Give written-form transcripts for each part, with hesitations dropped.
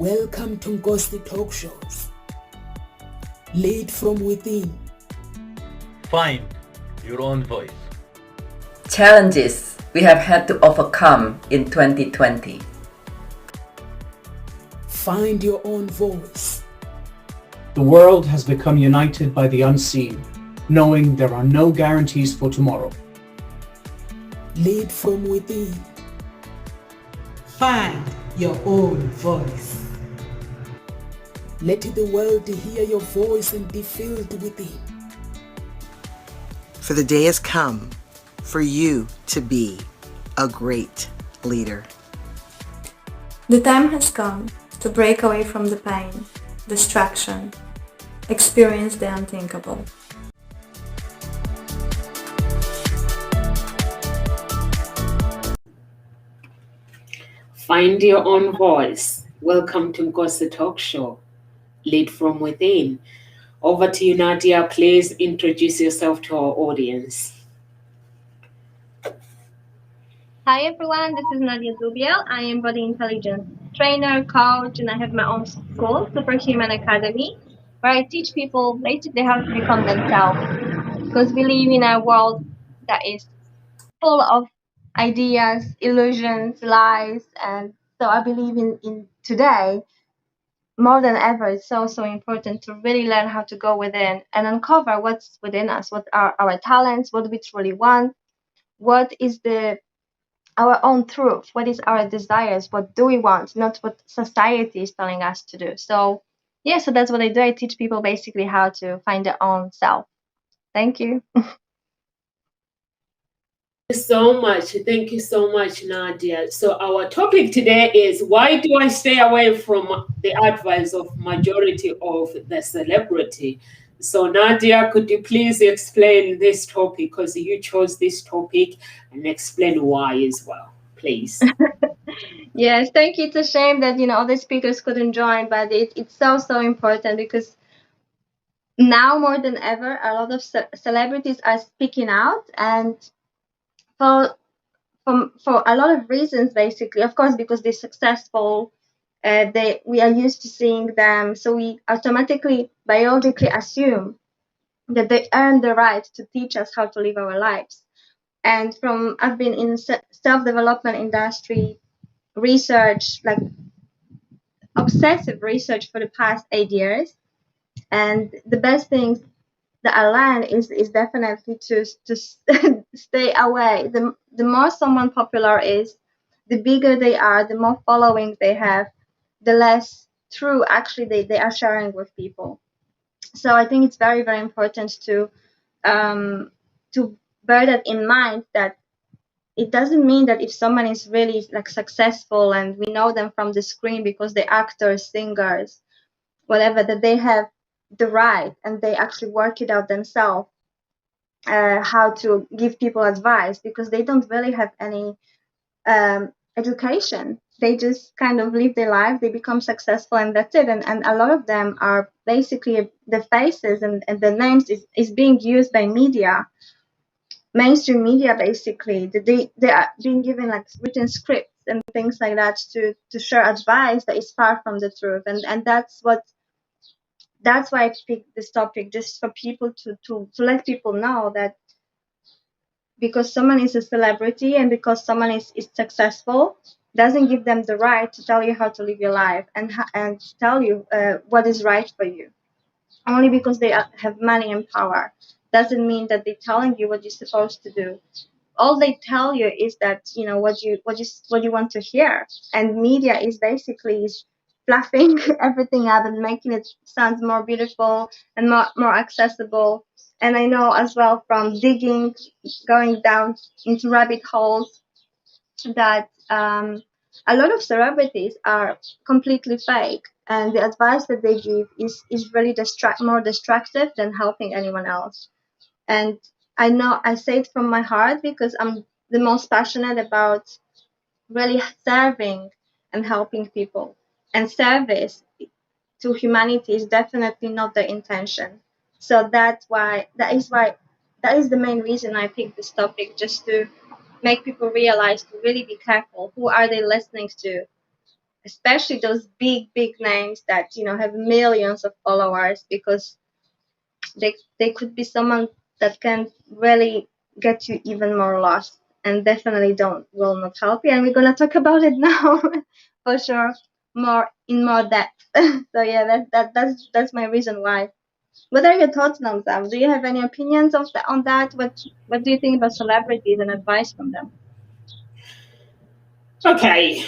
Welcome to Ngosi Talk Shows. Lead from within. Find your own voice. Challenges we have had to overcome in 2020. Find your own voice. The world has become united by the unseen, knowing there are no guarantees for tomorrow. Lead from within. Find your own voice. Let the world hear your voice and be filled within. For the day has come for you to be a great leader. The time has come to break away from the pain, distraction, experience the unthinkable. Find your own voice. Welcome to Ngosi Talk Show. Lead from within. Over to you, Nadia. Please introduce yourself to our audience. Hi everyone, this is Nadia Zubiel. I am body intelligence trainer, coach, and I have my own school, Superhuman Academy, where I teach people basically how to become themselves. Because we live in a world that is full of ideas, illusions, lies, and so I believe in today, more than ever, it's so important to really learn how to go within and uncover what's within us, what are our talents, what we truly want, what is our own truth, what is our desires, what do we want, not what society is telling us to do. So that's what I do. I teach people basically how to find their own self. Thank you. Thank you so much, Nadia. So our topic today is, why do I stay away from the advice of majority of the celebrity? So Nadia, could you please explain this topic, because you chose this topic, and explain why as well, please? Yes, thank you. It's a shame that other speakers couldn't join, but it's so important, because now more than ever a lot of celebrities are speaking out, and for a lot of reasons, basically. Of course, because they're successful, we are used to seeing them, so we automatically, biologically assume that they earn the right to teach us how to live our lives. And I've been in self-development industry research, like obsessive research, for the past 8 years, and the best things that I learned is definitely to stay away. The more someone popular is, the bigger they are, the more following they have, the less true actually they are sharing with people. So I think it's very important to bear that in mind, that it doesn't mean that if someone is really like successful and we know them from the screen because they're actors, singers, whatever, that they have the right and they actually work it out themselves, how to give people advice, because they don't really have any education. They just kind of live their life, they become successful, and that's it. And a lot of them are basically the faces, and the names is being used by media, mainstream media, basically. They are being given like written scripts and things like that to share advice that is far from the truth. And that's why I picked this topic, just for people to let people know that because someone is a celebrity and because someone is successful, doesn't give them the right to tell you how to live your life and tell you what is right for you. Only because they have money and power doesn't mean that they're telling you what you're supposed to do. All they tell you is that what you want to hear, and media is basically fluffing everything up and making it sound more beautiful and more accessible. And I know as well from going down into rabbit holes, that a lot of celebrities are completely fake, and the advice that they give is really more destructive than helping anyone else. And I know I say it from my heart, because I'm the most passionate about really serving and helping people. And service to humanity is definitely not the intention. So that is the main reason I picked this topic, just to make people realize to really be careful. Who are they listening to? especially those big names that have millions of followers, because they could be someone that can really get you even more lost, and definitely don't will not help you. And we're gonna talk about it now for sure, more depth. So yeah, that's my reason why. What are your thoughts now, Sam? Do you have any opinions on that? What do you think about celebrities and advice from them? Okay.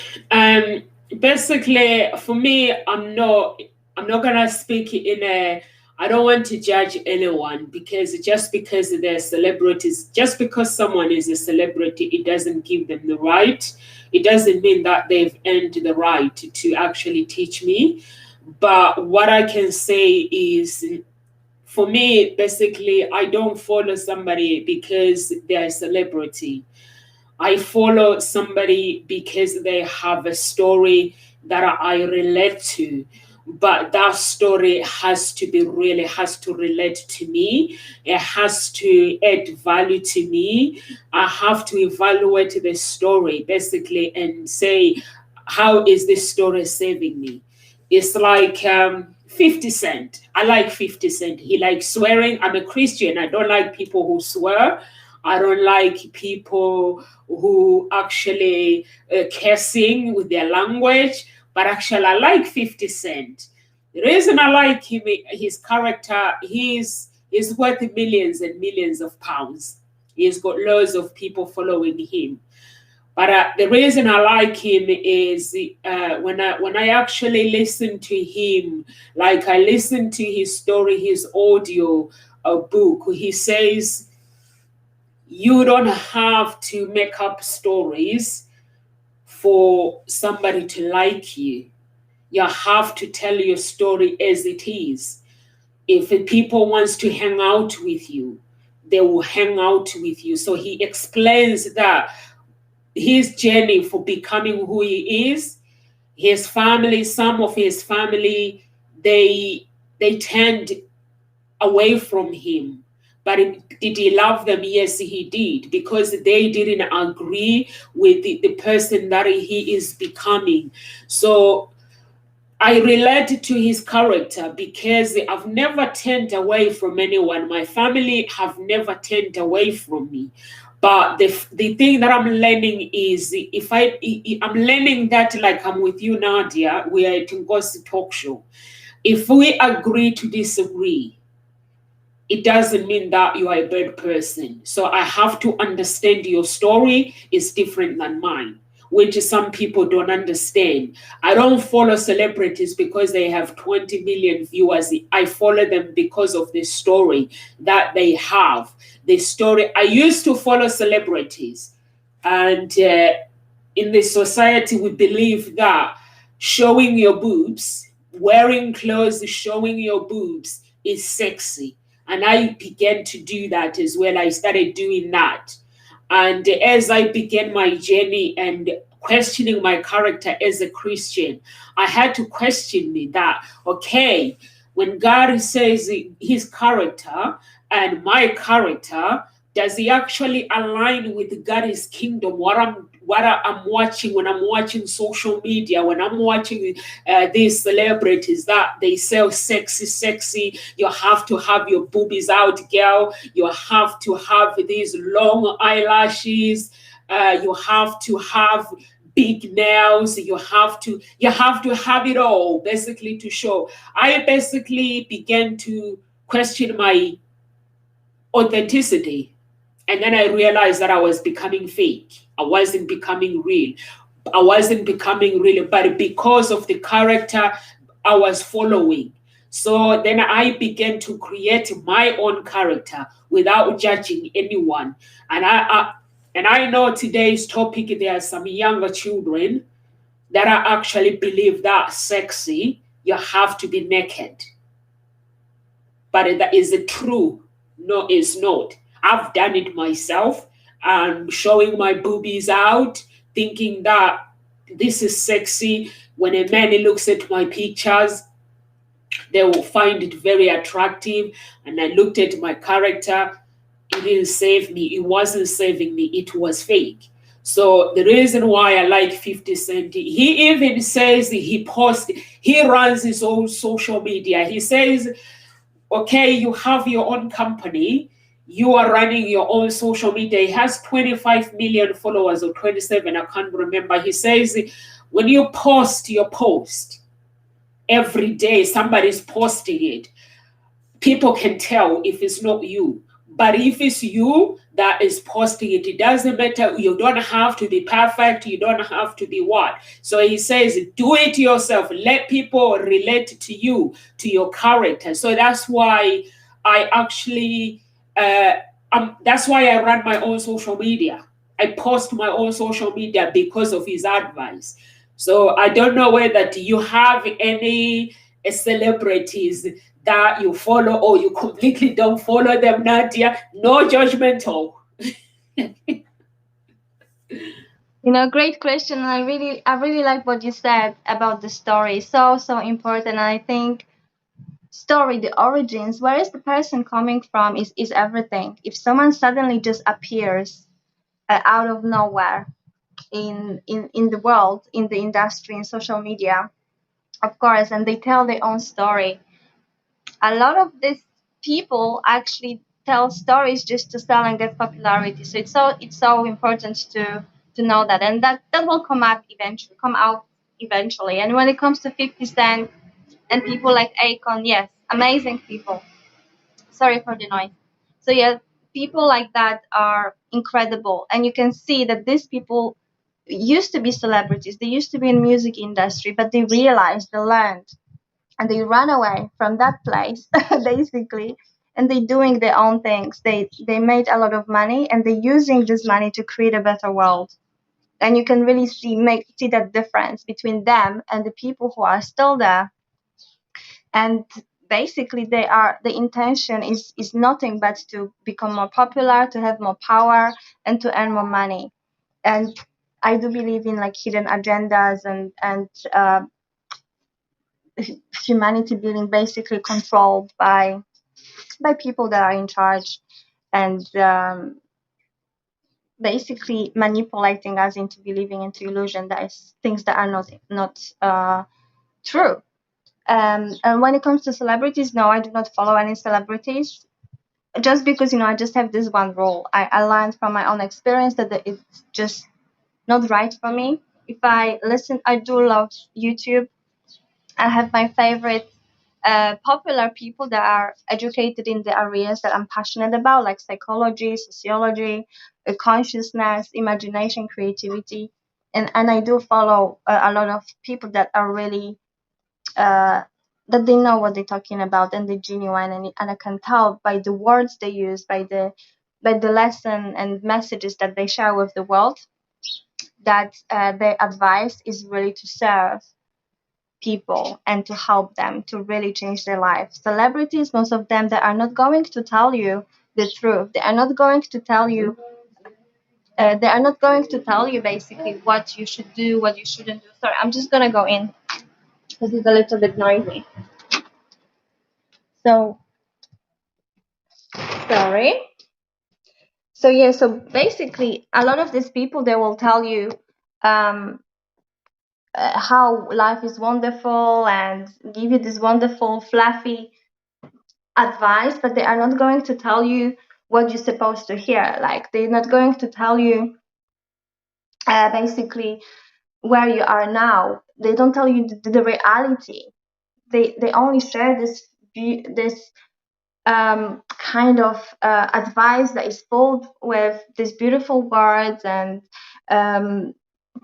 Basically, for me, I'm not gonna speak in a. I don't want to judge anyone, because just because they're celebrities, just because someone is a celebrity, it doesn't give them the right. It doesn't mean that they've earned the right to actually teach me. But what I can say is, for me, basically, I don't follow somebody because they're a celebrity. I follow somebody because they have a story that I relate to. But that story has to relate to me. It has to add value to me. I have to evaluate the story basically and say, how is this story saving me? It's like 50 Cent. I like 50 Cent. He likes swearing. I'm a Christian. I don't like people who swear. I don't like people who actually cursing with their language, but actually I like 50 Cent. The reason I like him, his character, he's worth millions and millions of pounds. He's got loads of people following him. But the reason I like him is when I actually listen to him, like I listen to his story, his audio book, he says, you don't have to make up stories for somebody to like you. You have to tell your story as it is. If people wants to hang out with you, they will hang out with you. So he explains that his journey for becoming who he is, his family, some of his family, they turned away from him. But did he love them? Yes, he did, because they didn't agree with the person that he is becoming. So I relate to his character because I've never turned away from anyone. My family have never turned away from me. But the thing that I'm learning is, I'm learning that, like I'm with you, Nadia, we are at Ngozi Talk Show. If we agree to disagree, it doesn't mean that you are a bad person. So I have to understand your story is different than mine, which some people don't understand. I don't follow celebrities because they have 20 million viewers. I follow them because of the story that they have. The story, I used to follow celebrities, and in this society, we believe that showing your boobs, wearing clothes, showing your boobs is sexy. And I began to do that as well. I started doing that. And as I began my journey and questioning my character as a Christian, I had to question me that, okay, when God says his character and my character, does he actually align with God's kingdom? What I'm watching when I'm watching social media, when I'm watching these celebrities that they sell sexy, you have to have your boobies out, girl. You have to have these long eyelashes. You have to have big nails. You have to have it all basically to show. I basically began to question my authenticity. And then I realized that I was becoming fake. I wasn't becoming real. But because of the character I was following. So then I began to create my own character without judging anyone. And I know today's topic, there are some younger children that I actually believe that sexy, you have to be naked. But that is it true? No, it's not. I've done it myself. I'm showing my boobies out, thinking that this is sexy. When a man looks at my pictures, they will find it very attractive. And I looked at my character. It didn't save me. It wasn't saving me. It was fake. So the reason why I like 50 Cent, he even says he runs his own social media. He says, okay, you have your own company, you are running your own social media. He has 25 million followers or 27, I can't remember. He says, when you post your post every day, somebody's posting it, people can tell if it's not you. But if it's you that is posting it, it doesn't matter. You don't have to be perfect. You don't have to be what. So he says, do it yourself. Let people relate to you, to your character. So that's why I actually, that's why I run my own social media. I post my own social media because of his advice. So I don't know whether you have any celebrities that you follow or you completely don't follow them, Nadia. No judgmental. Great question. I really like what you said about the story. So important. I think story, the origins, where is the person coming from is everything. If someone suddenly just appears out of nowhere in the world, in the industry, in social media, of course, and they tell their own story, a lot of these people actually tell stories just to sell and get popularity. So it's so important to know that, and that will come out eventually. And when it comes to 50 Cent and people like Akon, yes, amazing people. Sorry for the noise. So yeah, people like that are incredible, and you can see that these people used to be celebrities. They used to be in music industry, but they realized, they learned, and they run away from that place basically, and they doing their own things. They made a lot of money, and they're using this money to create a better world. And you can really see that difference between them and the people who are still there. And basically the intention is nothing but to become more popular, to have more power, and to earn more money. And I do believe in like hidden agendas and humanity being basically controlled by people that are in charge, and basically manipulating us into believing into illusion, that is things that are not true. And when it comes to celebrities, no, I do not follow any celebrities, just because I just have this one rule. I learned from my own experience that it's just not right for me. If I listen, I do love YouTube. I have my favorite popular people that are educated in the areas that I'm passionate about, like psychology, sociology, consciousness, imagination, creativity. And I do follow a lot of people that are really, that they know what they're talking about, and they're genuine. And I can tell by the words they use, by the lesson and messages that they share with the world, that their advice is really to serve people and to help them to really change their lives. Celebrities, most of them, they are not going to tell you the truth. They are not going to tell you. They are not going to tell you basically what you should do, what you shouldn't do. Sorry, I'm just gonna go in because it's a little bit noisy. So sorry. So yeah. So basically, a lot of these people, they will tell you um, how life is wonderful and give you this wonderful fluffy advice, but they are not going to tell you what you're supposed to hear. Like, they're not going to tell you basically where you are now. They don't tell you the reality. They only share this kind of advice that is full with these beautiful words and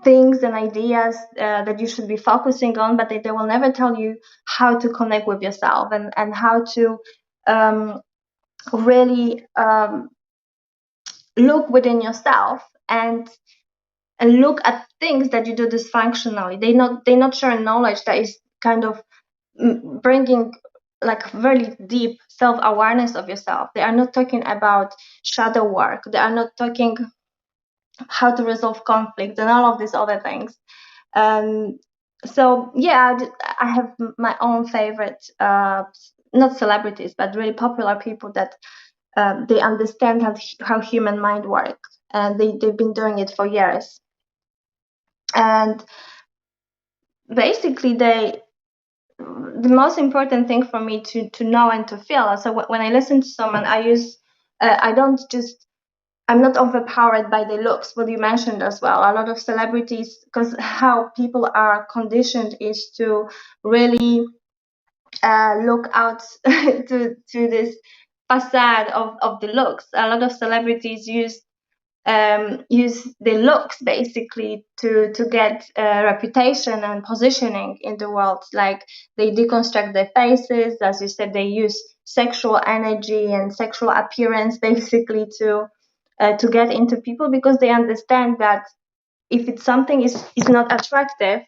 things and ideas that you should be focusing on, but they will never tell you how to connect with yourself, and how to really look within yourself, and look at things that you do dysfunctionally. They're not sharing knowledge that is kind of bringing like very deep self-awareness of yourself. They are not talking about shadow work. They are not talking how to resolve conflict and all of these other things. So yeah, I have my own favorite, not celebrities, but really popular people that they understand how human mind works, and they've been doing it for years. And basically, the most important thing for me to know and to feel. So when I listen to someone, I'm not overpowered by the looks, what you mentioned as well. A lot of celebrities, because how people are conditioned is to really look out to this facade of the looks. A lot of celebrities use the looks basically to get reputation and positioning in the world. Like they deconstruct their faces, as you said, they use sexual energy and sexual appearance basically to get into people, because they understand that if it's something is not attractive,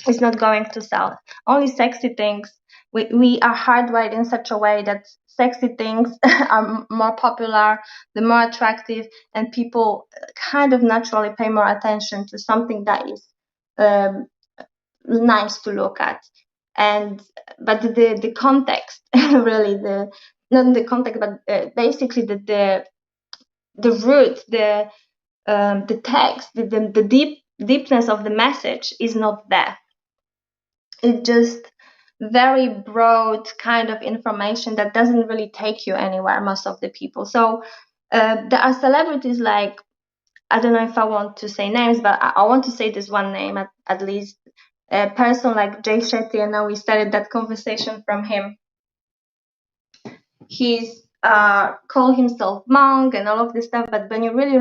it's not going to sell. Only sexy things. We are hardwired in such a way that sexy things are more popular, the more attractive, and people kind of naturally pay more attention to something that is nice to look at. But the context, really, not the context, but basically the root, the text, the deepness of the message is not there. It's just very broad kind of information that doesn't really take you anywhere, most of the people. So there are celebrities like, I don't know if I want to say names, but I want to say this one name at least. A person like Jay Shetty, and now we started that conversation from him. He's called himself monk and all of this stuff, but when you really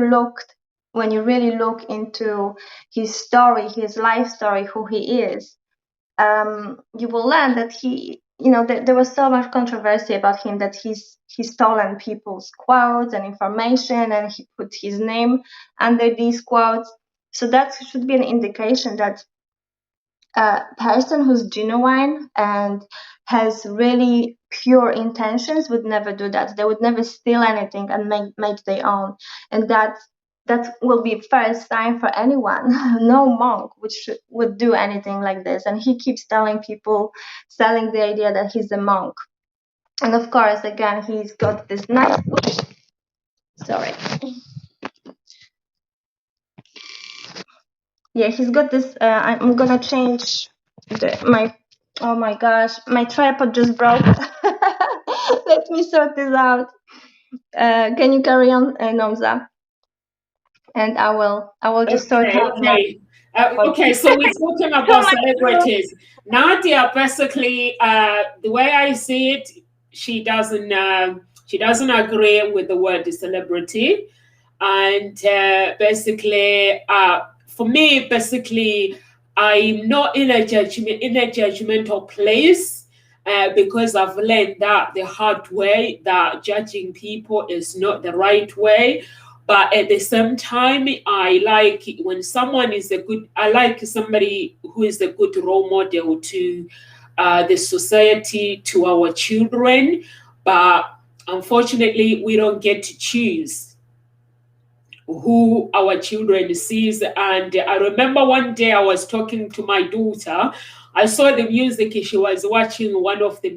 look into his story, his life story, who he is, you will learn that there was so much controversy about him that he's stolen people's quotes and information, and he put his name under these quotes. So that should be an indication that a person who's genuine and has really pure intentions would never do that. They would never steal anything and make their own. And that will be first sign for anyone. No monk would do anything like this. And he keeps telling people, selling the idea that he's a monk. And of course, again, he's got this nice. Sorry. Yeah, he's got this. I'm gonna change oh my gosh, my tripod just broke. Let me sort this out. Can you carry on, Nomza? And I will just sort out. Okay, so we're talking about celebrities. Nadia, basically, the way I see it, she doesn't agree with the word celebrity, and basically, for me, basically, I'm not in a judgmental place. Because I've learned that the hard way, that judging people is not the right way. But at the same time, I like when someone is I like somebody who is a good role model to the society, to our children. But unfortunately, we don't get to choose who our children sees. And I remember one day I was talking to my daughter. I saw the music. She was watching one of the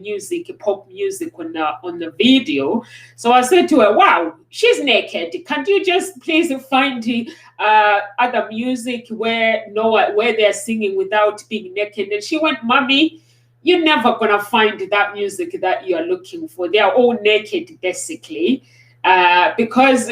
pop music on the video. So I said to her, "Wow, she's naked. Can't you just please find the other music where they're singing without being naked?" And she went, "Mommy, you're never gonna find that music that you're looking for. They are all naked, basically, because."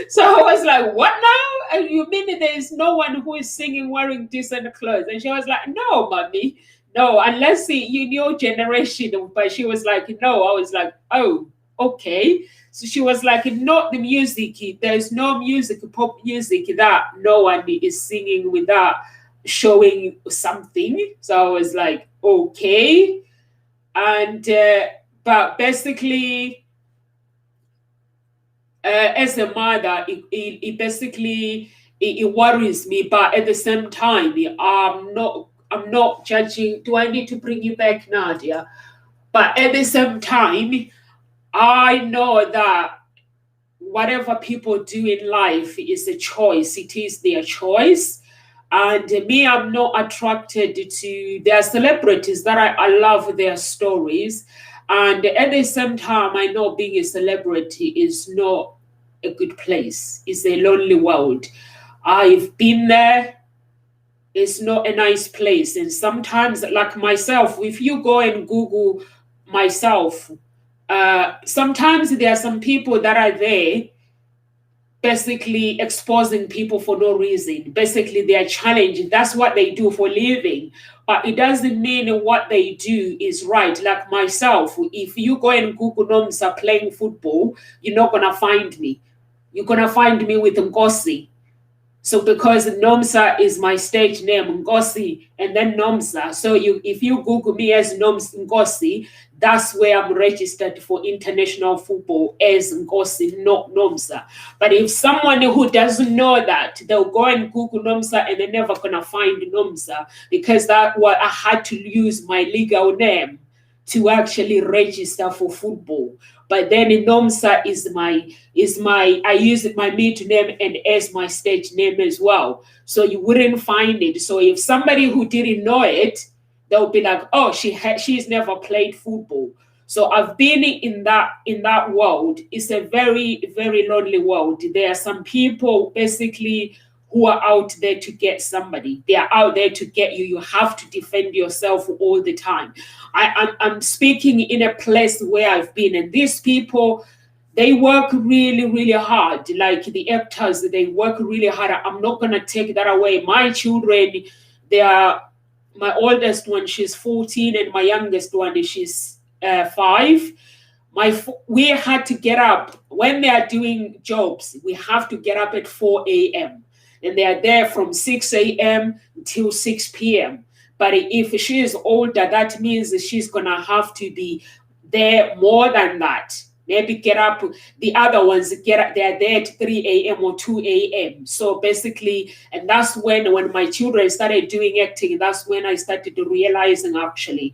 So I was like, "What now? You mean there is no one who is singing wearing decent clothes?" And she was like, "No, mommy, no, unless in your generation." But she was like, "No." I was like, "Oh, okay." So she was like, "Not the music. There's no music, pop music, that no one is singing without showing something." So I was like, "Okay." And but basically, as a mother, it basically worries me. But at the same time, I'm not judging. Do I need to bring you back, Nadia? But at the same time, I know that whatever people do in life is a choice. It is their choice. And me, I'm not attracted to their celebrities that I love their stories. And at the same time, I know being a celebrity is not a good place. It's a lonely world. I've been there. It's not a nice place. And sometimes, like myself, if you go and Google myself, sometimes there are some people that are there basically exposing people for no reason. Basically, they are challenging. That's what they do for living. But it doesn't mean what they do is right. Like myself, if you go and Google Nomsa playing football, you're not going to find me. You're going to find me with Ngosi. So because Nomsa is my stage name, Ngosi, and then Nomsa. So if you Google me as Ngosi, that's where I'm registered for international football as Ngosi, not Nomsa. But if someone who doesn't know that, they'll go and Google Nomsa and they're never gonna find Nomsa, because that what I had to use my legal name to actually register for football. But then Nomsa is my I use my middle name and as my stage name as well. So you wouldn't find it. So if somebody who didn't know it, they'll be like, oh, she's never played football. So I've been in that world. It's a very, very lonely world. There are some people basically who are out there to get somebody. They are out there to get you. You have to defend yourself all the time. I'm speaking in a place where I've been, and these people, they work really, really hard. Like the actors, they work really hard. I'm not going to take that away. My children, they are, my oldest one, she's 14, and my youngest one, she's 5. We had to get up. When they are doing jobs, we have to get up at 4 a.m. And they are there from 6 a.m. until 6 p.m. But if she is older, that means she's going to have to be there more than that. Maybe get up. The other ones, they're there at 3 a.m. or 2 a.m. So basically, and that's when my children started doing acting, that's when I started realizing, actually,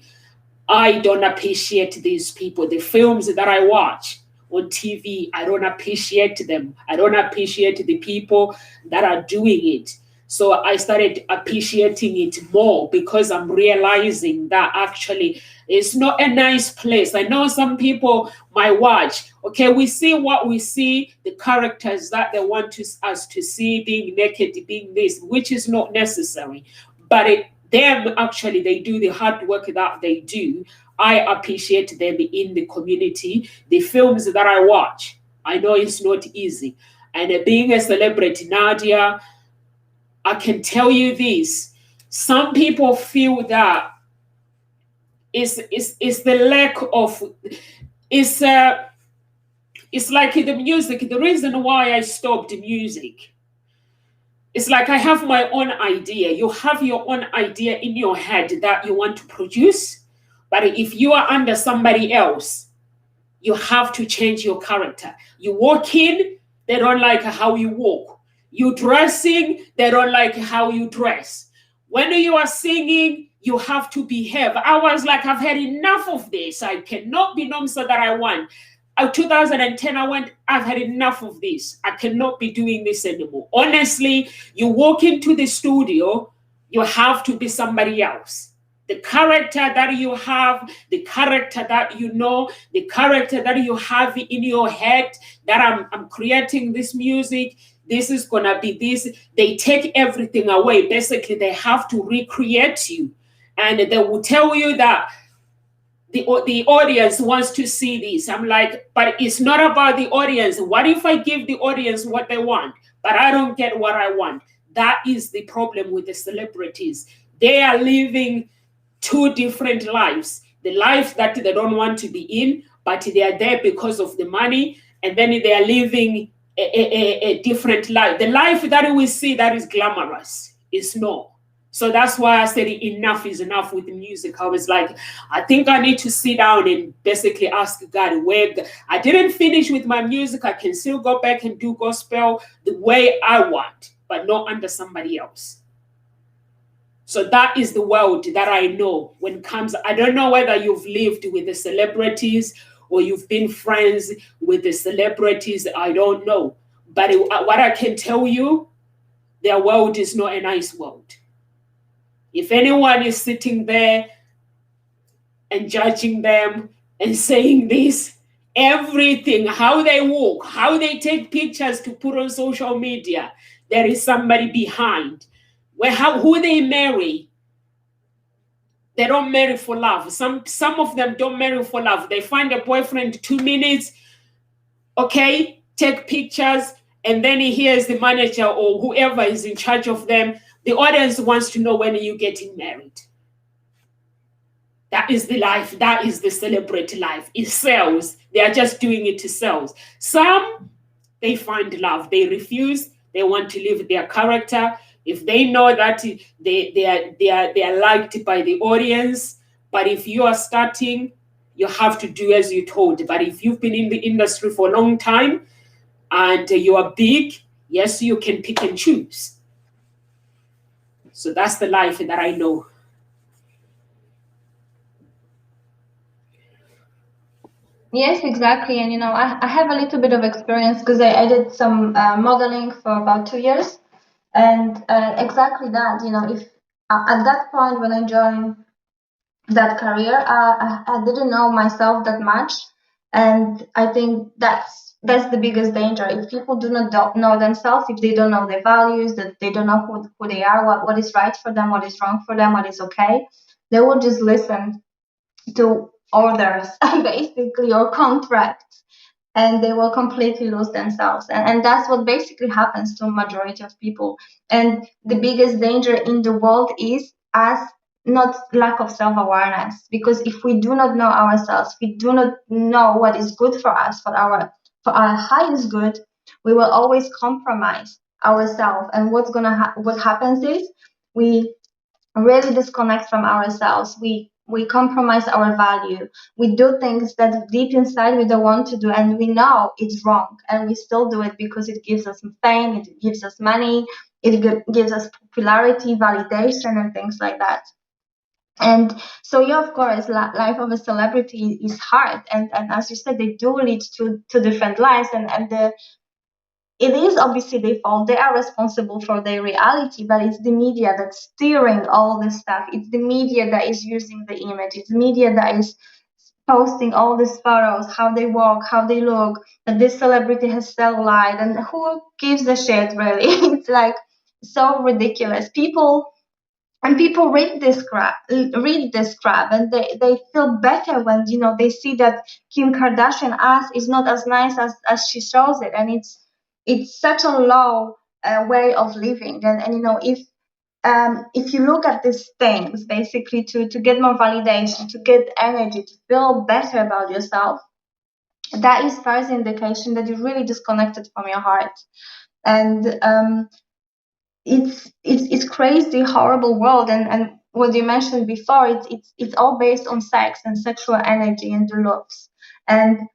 I don't appreciate these people. The films that I watch on TV, I don't appreciate them. I don't appreciate the people that are doing it. So I started appreciating it more, because I'm realizing that actually it's not a nice place. I know some people might watch, okay, we see what we see, the characters that they want us to see being naked, being this, which is not necessary. But them, actually, they do the hard work that they do. I appreciate them in the community. The films that I watch, I know it's not easy. And being a celebrity, Nadia, I can tell you this. Some people feel that it's the lack of, it's like the music. The reason why I stopped music, it's like I have my own idea. You have your own idea in your head that you want to produce. But if you are under somebody else, you have to change your character. You walk in, they don't like how you walk. You dressing, they don't like how you dress. When you are singing, you have to behave. I was like, I've had enough of this. I cannot be Nomsa that I want. 2010, I've had enough of this. I cannot be doing this anymore. Honestly, you walk into the studio, you have to be somebody else. The character that you have, the character that you know, the character that you have in your head, that I'm creating this music, this is going to be this. They take everything away. Basically, they have to recreate you. And they will tell you that the audience wants to see this. I'm like, but it's not about the audience. What if I give the audience what they want, but I don't get what I want? That is the problem with the celebrities. They are living 2 different lives. The life that they don't want to be in, but they are there because of the money. And then they are living a different life. The life that we see that is glamorous is not. So that's why I said enough is enough with the music. I was like, I think I need to sit down and basically ask God where I didn't finish with my music. I can still go back and do gospel the way I want, but not under somebody else. So that is the world that I know when it comes. I don't know whether you've lived with the celebrities or you've been friends with the celebrities. I don't know. But what I can tell you, their world is not a nice world. If anyone is sitting there and judging them and saying this, Everything, how they walk, how they take pictures to put on social media, there is somebody behind. Who they marry, they don't marry for love. Some of them don't marry for love. They find a boyfriend 2 minutes, okay, take pictures, and then he hears the manager or whoever is in charge of them. The audience wants to know, when are you getting married? That is the life. That is the celebrity life. It sells. They are just doing it to sell. Some, they find love. They refuse. They want to live their character. If they know that they are liked by the audience, but if you are starting, you have to do as you're told. But if you've been in the industry for a long time and you are big, yes, you can pick and choose. So that's the life that I know. Yes, exactly. And I have a little bit of experience because I did some modeling for about 2 years, and exactly that. If at that point when I joined that career, I didn't know myself that much, and I think that's the biggest danger. If people do not know themselves, if they don't know their values, that they don't know who they are, what is right for them, what is wrong for them, what is okay, they will just listen to orders basically, or contracts, and they will completely lose themselves, and that's what basically happens to a majority of people. And the biggest danger in the world is us not lack of self-awareness, because if we do not know ourselves, we do not know what is good for us, for our highest good, we will always compromise ourselves. And what happens is we really disconnect from ourselves. We compromise our value. We do things that deep inside we don't want to do, and we know it's wrong, and we still do it because it gives us fame, it gives us money, it gives us popularity, validation, and things like that. And so, yeah, of course, life of a celebrity is hard, and as you said, they do lead to different lives, and it is obviously their fault. They are responsible for their reality, but it's the media that's steering all this stuff. It's the media that is using the image. It's the media that is posting all these photos, how they walk, how they look, that this celebrity has cellulite, and who gives a shit, really? It's like so ridiculous. People read this crap, and they feel better when they see that Kim Kardashian ass is not as nice as she shows it, and it's such a low way of living. And if you look at these things basically to get more validation, to get energy, to feel better about yourself, that is first indication that you're really disconnected from your heart. And it's crazy, horrible world. And what you mentioned before, it's all based on sex and sexual energy and the looks. And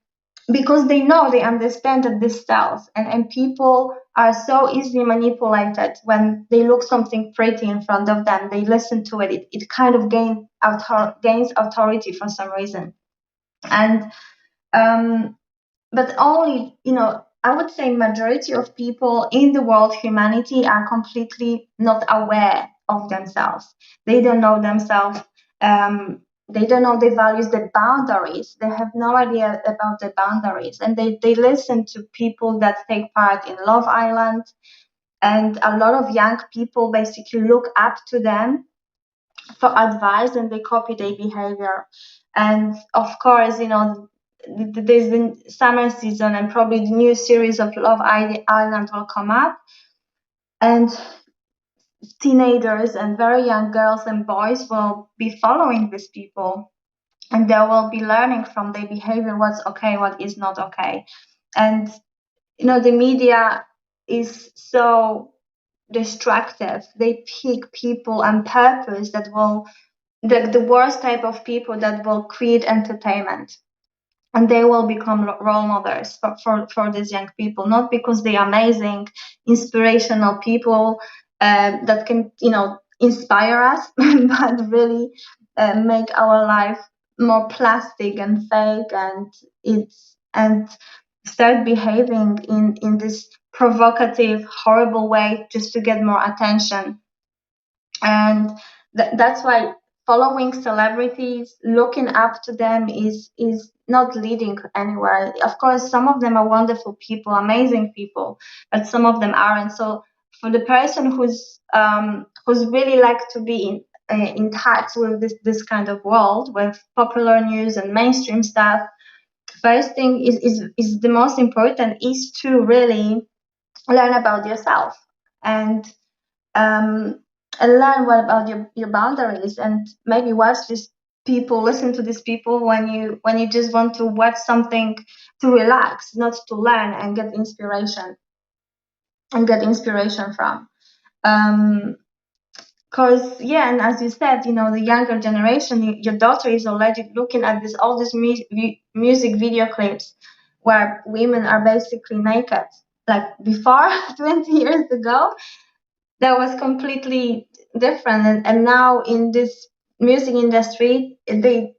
because they understand that this sells, and people are so easily manipulated. When they look something pretty in front of them, they listen to it. It kind of gains authority for some reason. And but only, I would say majority of people in the world, humanity, are completely not aware of themselves. They don't know themselves. They don't know the values, the boundaries. They have no idea about the boundaries. And they listen to people that take part in Love Island. And a lot of young people basically look up to them for advice, and they copy their behavior. And of course, there's the summer season, and probably the new series of Love Island will come up. And teenagers and very young girls and boys will be following these people, and they will be learning from their behavior what's okay, what is not okay. And the media is so destructive. They pick people on purpose that will the worst type of people that will create entertainment, and they will become role models for these young people, not because they are amazing, inspirational people that can inspire us, but really make our life more plastic and fake, and start behaving in this provocative, horrible way just to get more attention. And that's why following celebrities, looking up to them is not leading anywhere. Of course, some of them are wonderful people, amazing people, but some of them aren't. So for the person who's really like to be in touch with this kind of world, with popular news and mainstream stuff, first thing is the most important is to really learn about yourself and learn what about your boundaries, and maybe watch these people, listen to these people when you just want to watch something to relax, not to learn and get inspiration from. Because yeah, and as you said, the younger generation, your daughter is already looking at all these music video clips where women are basically naked. Like before 20 years ago, that was completely different. And now in this music industry, they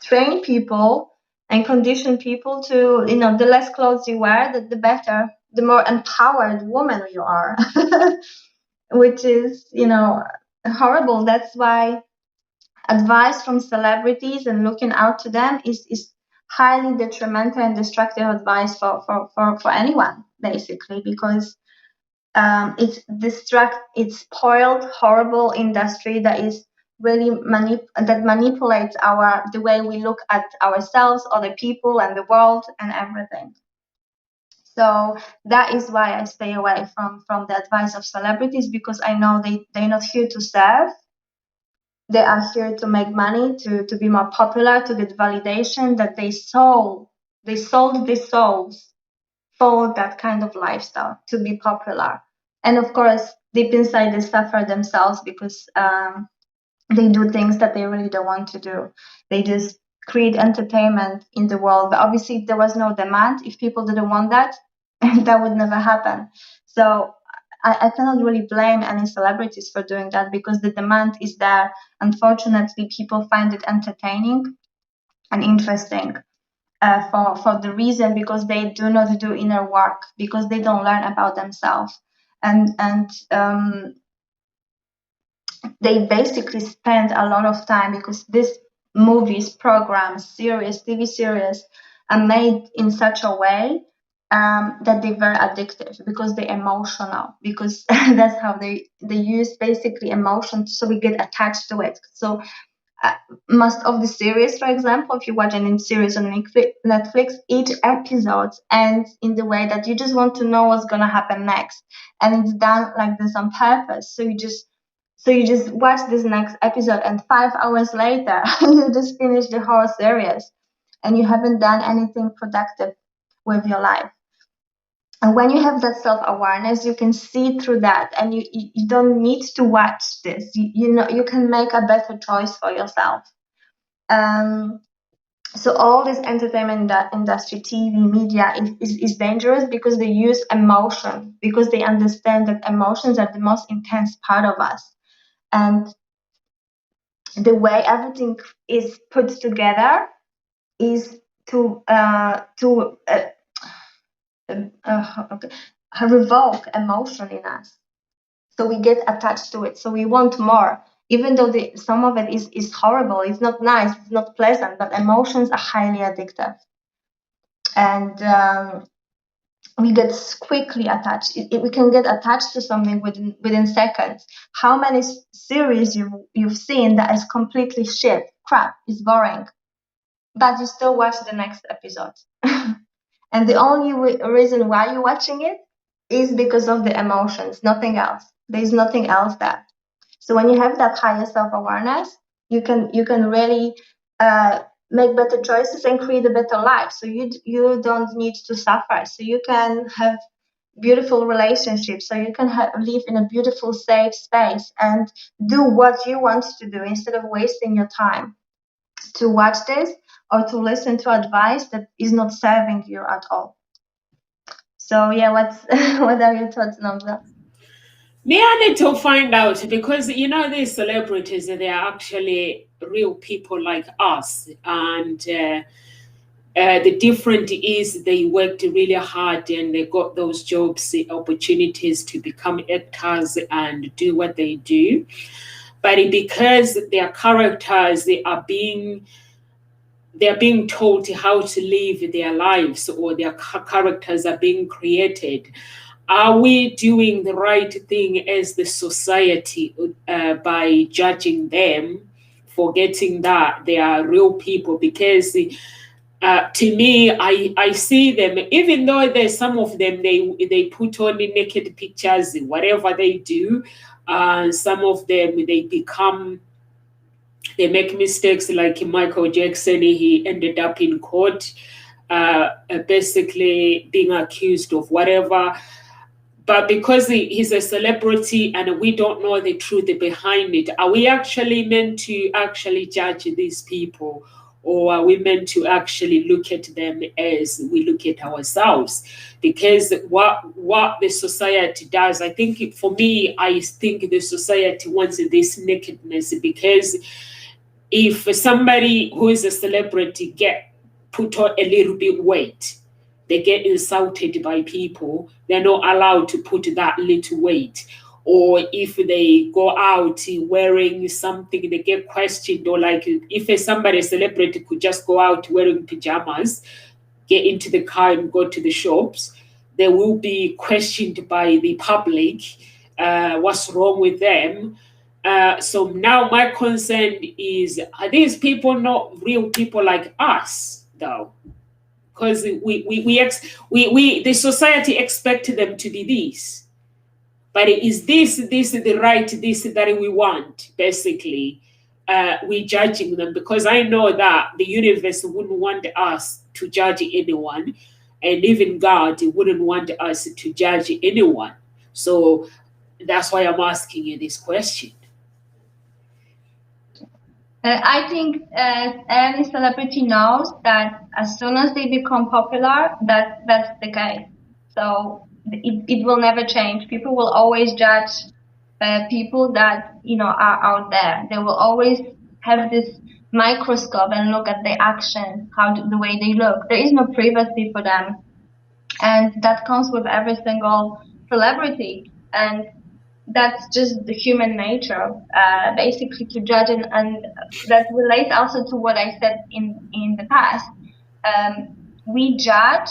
train people and condition people to, the less clothes you wear, the better, the more empowered woman you are, which is, horrible. That's why advice from celebrities and looking out to them is highly detrimental and destructive advice for anyone, basically, because it's spoiled, horrible industry that is really that manipulates the way we look at ourselves, other people, and the world and everything. So that is why I stay away from the advice of celebrities, because I know they're not here to serve. They are here to make money, to be more popular, to get validation that they sold their souls for that kind of lifestyle, to be popular. And of course, deep inside, they suffer themselves because they do things that they really don't want to do. They just create entertainment in the world. But obviously, if there was no demand, if people didn't want that, that would never happen. So I cannot really blame any celebrities for doing that, because the demand is there. Unfortunately, people find it entertaining and interesting. For the reason because they do not do inner work, because they don't learn about themselves, and they basically spend a lot of time, because these movies, programs, series, TV series are made in such a way that they're very addictive, because they're emotional, because that's how they use basically emotion, so we get attached to it. So most of the series, for example, if you watch any series on Netflix, each episode ends in the way that you just want to know what's going to happen next, and it's done like this on purpose. So you just watch this next episode, and 5 hours later you just finish the whole series, and you haven't done anything productive with your life. And when you have that self-awareness, you can see through that, and you don't need to watch this. You can make a better choice for yourself. So all this entertainment industry, TV, media is dangerous, because they use emotion, because they understand that emotions are the most intense part of us. And the way everything is put together is to revoke emotion in us, so we get attached to it, so we want more, even though some of it is horrible, it's not nice, it's not pleasant, but emotions are highly addictive, and we get quickly attached. We can get attached to something within seconds. How many series you've seen that is completely shit, crap, is boring, but you still watch the next episode. And the only reason why you're watching it is because of the emotions, nothing else. There's nothing else there. So when you have that higher self-awareness, you can really make better choices and create a better life. So you don't need to suffer. So you can have beautiful relationships. So you can live in a beautiful, safe space and do what you want to do, instead of wasting your time to watch this or to listen to advice that is not serving you at all. So yeah, what are your thoughts on that? Me, I need to find out, because these celebrities, they are actually real people like us, and the difference is they worked really hard and they got those jobs, opportunities to become actors and do what they do. but because their characters, they're being told how to live their lives, or their characters are being created. Are we doing the right thing as the society by judging them, forgetting that they are real people? Because to me, I see them, even though there's some of them, they put on the naked pictures, whatever they do. Some of them, they make mistakes, like Michael Jackson. He ended up in court, basically being accused of whatever. But because he's a celebrity and we don't know the truth behind it, are we actually meant to actually judge these people? Or are we meant to actually look at them as we look at ourselves? Because what the society does, I think, for me, I think the society wants this nakedness. Because if somebody who is a celebrity get put on a little bit weight, they get insulted by people. They're not allowed to put that little weight. Or if they go out wearing something, they get questioned. Or like if a celebrity could just go out wearing pajamas, get into the car and go to the shops, they will be questioned by the public. What's wrong with them? So now my concern is, are these people not real people like us, though? Because the society expect them to be this. But is this the right, this that we want, basically? We judging them, because I know that the universe wouldn't want us to judge anyone, and even God wouldn't want us to judge anyone. So that's why I'm asking you this question. I think any celebrity knows that as soon as they become popular, that's the case. So it will never change. People will always judge people that are out there. They will always have this microscope and look at their actions, the way they look. There is no privacy for them, and that comes with every single celebrity. And that's just the human nature, basically, to judge, and that relates also to what I said in the past. We judge,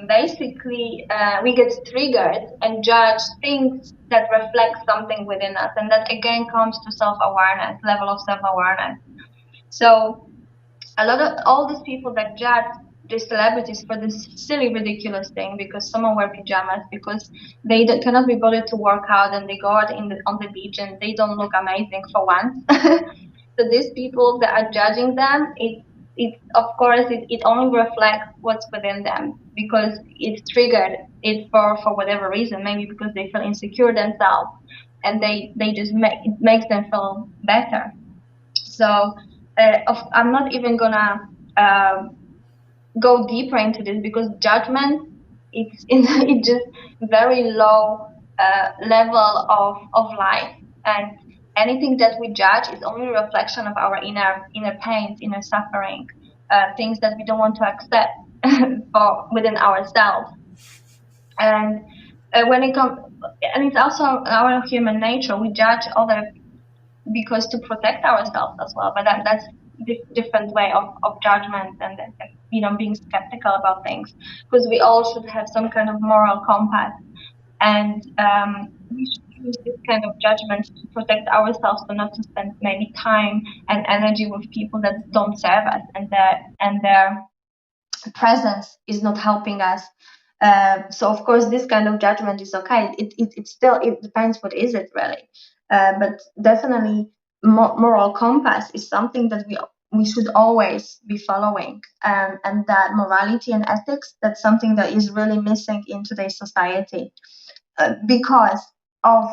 basically, we get triggered and judge things that reflect something within us, and that again comes to self-awareness, level of self-awareness. So all these people that judge the celebrities for this silly, ridiculous thing, because someone wear pajamas, because they cannot be bothered to work out, and they go out on the beach and they don't look amazing for once. So these people that are judging them, it of course it only reflects what's within them, because it's triggered it for whatever reason, maybe because they feel insecure themselves, and they just it makes them feel better. So I'm not even gonna go deeper into this, because judgment, it's just very low level of life, and anything that we judge is only a reflection of our inner pains, inner suffering, things that we don't want to accept within ourselves. And when it comes, and it's also our human nature, we judge other because to protect ourselves as well. But that's different way of judgment, and being skeptical about things, because we all should have some kind of moral compass, and we should use this kind of judgment to protect ourselves, so not to spend maybe time and energy with people that don't serve us, and their presence is not helping us. So of course this kind of judgment is okay. It depends what is it really, but definitely moral compass is something that we should always be following, and that morality and ethics, that's something that is really missing in today's society, because of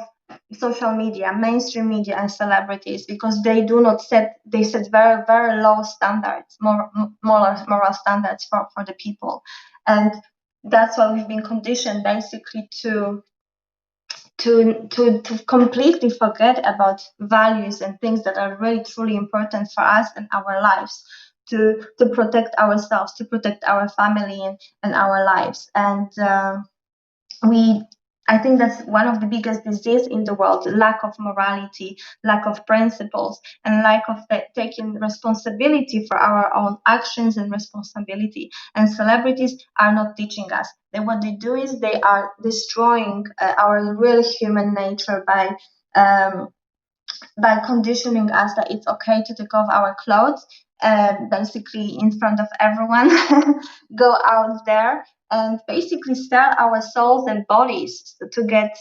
social media, mainstream media, and celebrities, because they set very, very low standards, moral standards for the people. And that's why we've been conditioned basically to completely forget about values and things that are really truly important for us and our lives, to protect ourselves, to protect our family and our lives. And I think that's one of the biggest diseases in the world: lack of morality, lack of principles, and lack of taking responsibility for our own actions and responsibility. And celebrities are not teaching us. What they do is they are destroying our real human nature by conditioning us that it's okay to take off our clothes, basically in front of everyone, go out there and basically sell our souls and bodies to get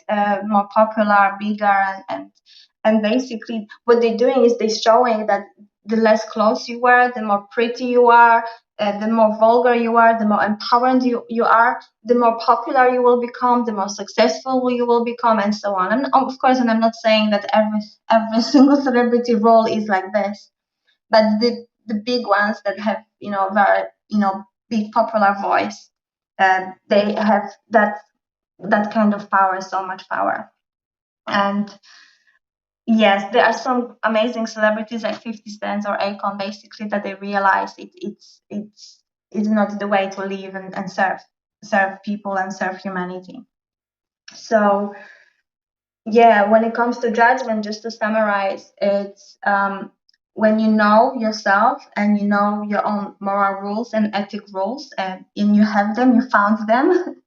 more popular, bigger, and basically what they're doing is they're showing that the less clothes you wear, the more pretty you are, the more vulgar you are, the more empowered you are, the more popular you will become, the more successful you will become, and so on. And of course, and I'm not saying that every single celebrity role is like this, but the big ones that have very big popular voice, they have that kind of power, so much power. And yes, there are some amazing celebrities like 50 Cent or Akon, basically, that they realize it's not the way to live and serve people and serve humanity. So yeah, when it comes to judgment, just to summarize, it's when you know yourself and you know your own moral rules and ethic rules, and you have them, you found them.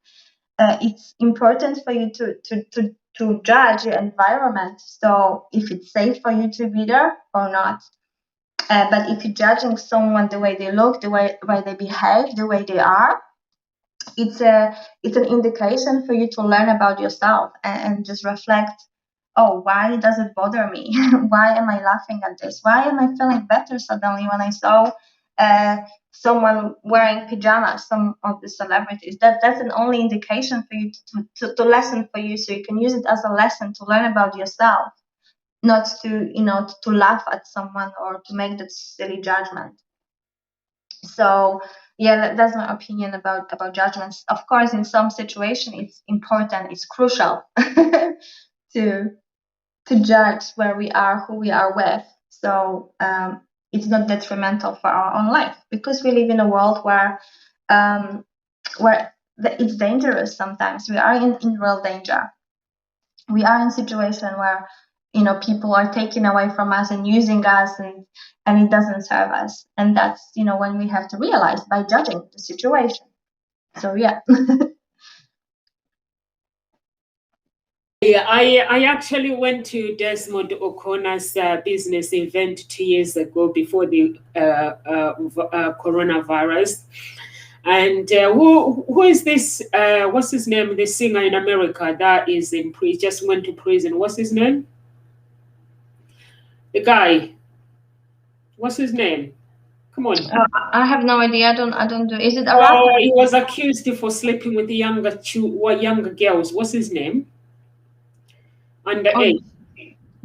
It's important for you to judge your environment. So if it's safe for you to be there or not. But if you're judging someone the way they look, the way they behave, the way they are, it's an indication for you to learn about yourself and just reflect. Oh, why does it bother me? Why am I laughing at this? Why am I feeling better suddenly when I saw someone wearing pajamas, some of the celebrities? That's an only indication for you to lesson for you, so you can use it as a lesson to learn about yourself, not to laugh at someone or to make that silly judgment. So yeah, that's my opinion about judgments. Of course, in some situation, it's important, it's crucial to judge where we are, who we are with. So it's not detrimental for our own life, because we live in a world where it's dangerous sometimes. We are in real danger. We are in a situation where people are taking away from us and using us, and it doesn't serve us. And that's when we have to realize by judging the situation. So yeah. Yeah, I actually went to Desmond O'Connor's business event 2 years ago before the coronavirus. And who is this? What's his name? The singer in America that is in prison, just went to prison. What's his name? The guy. What's his name? Come on. I have no idea. I don't do. Is it a rapper? Oh, he was accused for sleeping with the younger girls. What's his name? Underage.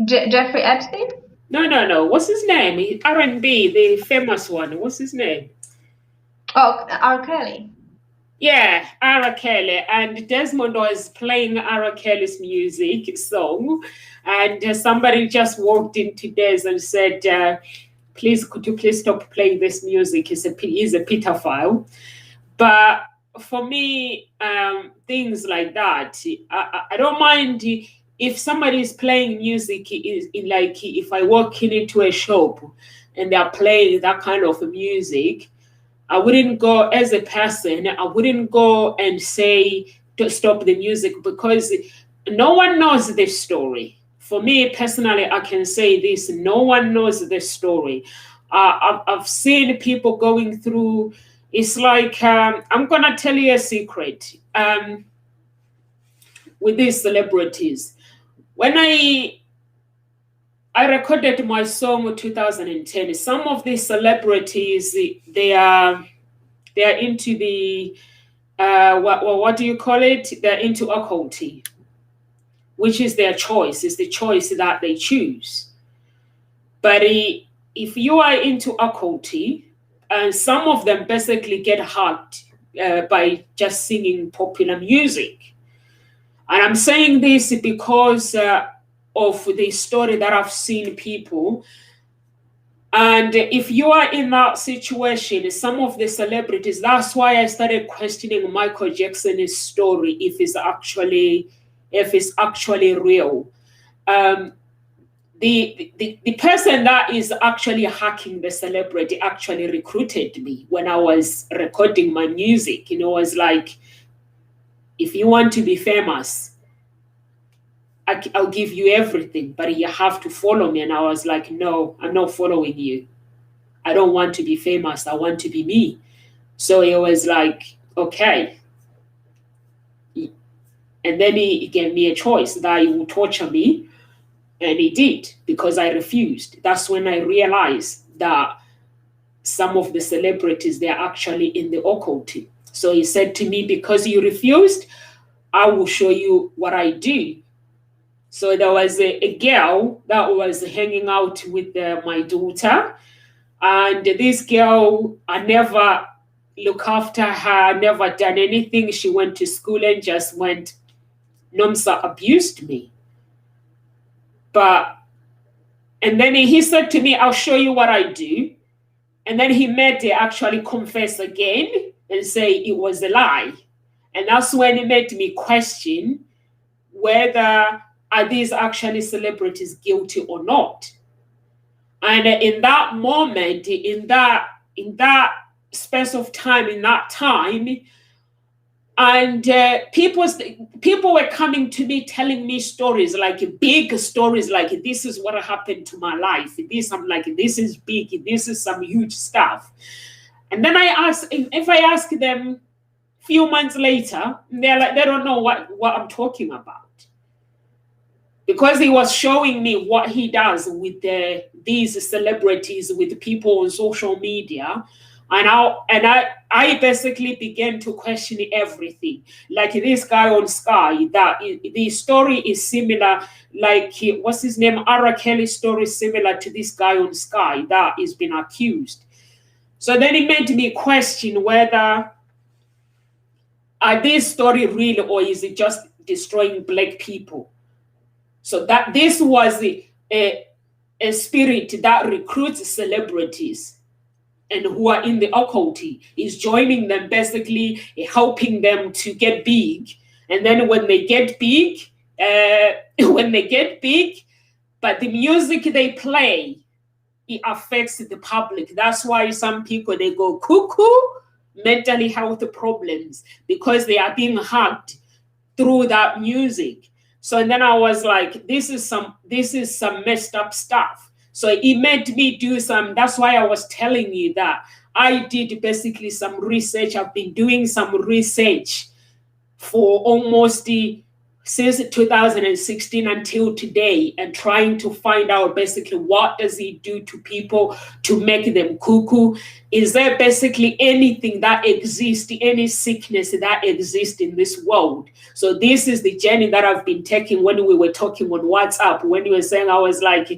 Jeffrey Epstein? No. What's his name? R&B, the famous one. What's his name? Oh, R. Kelly. Yeah, R. Kelly. And Desmond was playing R. Kelly's music song, and somebody just walked into Des and said, "Please, could you please stop playing this music? He's a pedophile." But for me, things like that, I don't mind if somebody is playing music. Like if I walk into a shop and they are playing that kind of music, I wouldn't go as a person. I wouldn't go and say to stop the music, because no one knows the story. For me personally, I can say this: no one knows the story. I've seen people going through. It's like I'm gonna tell you a secret. With these celebrities, when I recorded my song in 2010, some of these celebrities, they are into the what do you call it? They're into occulty, which is their choice. It's the choice that they choose. But if you are into occulty, and some of them basically get hurt by just singing popular music. And I'm saying this because of the story that I've seen people. And if you are in that situation, some of the celebrities, that's why I started questioning Michael Jackson's story, if it's actually if it's actually real. The person that is actually hacking the celebrity actually recruited me when I was recording my music. You know, was like, if you want to be famous, I'll give you everything, but you have to follow me. And I was like, no, I'm not following you. I don't want to be famous. I want to be me. So it was like, okay. And then he gave me a choice that he would torture me. And he did, because I refused. That's when I realized that some of the celebrities, they're actually in the occult. So he said to me, because you refused, I will show you what I do. So there was a girl that was hanging out with my daughter. And this girl, I never look after her, never done anything. She went to school and just went, Nomsa abused me. And then he said to me, I'll show you what I do. And then he made her actually confess again and say it was a lie. And that's when it made me question whether are these actually celebrities guilty or not. And in that moment, in that space of time, in that time, and people were coming to me telling me stories, like big stories, like this is what happened to my life. I'm like, this is big, this is some huge stuff. And then I ask, if I ask them a few months later, they're like, they don't know what I'm talking about. Because he was showing me what he does with these celebrities, with people on social media. And I basically began to question everything. Like this guy on Sky, that the story is similar, like what's his name? R. Kelly's story is similar to this guy on Sky that is been accused. So then it made me question whether are this story real or is it just destroying Black people? So that this was a spirit that recruits celebrities and who are in the occult, is joining them, basically helping them to get big. And then when they get big, but the music they play, it affects the public. That's why some people, they go cuckoo, mental health problems, because they are being hacked through that music. So and then I was like, this is some messed up stuff. So it made me do that's why I was telling you that I did basically some research. I've been doing some research for almost since 2016 until today, and trying to find out basically what does he do to people to make them cuckoo. Is there basically anything that exists, any sickness that exists in this world? So this is the journey that I've been taking. When we were talking on WhatsApp, when you were saying, I was like,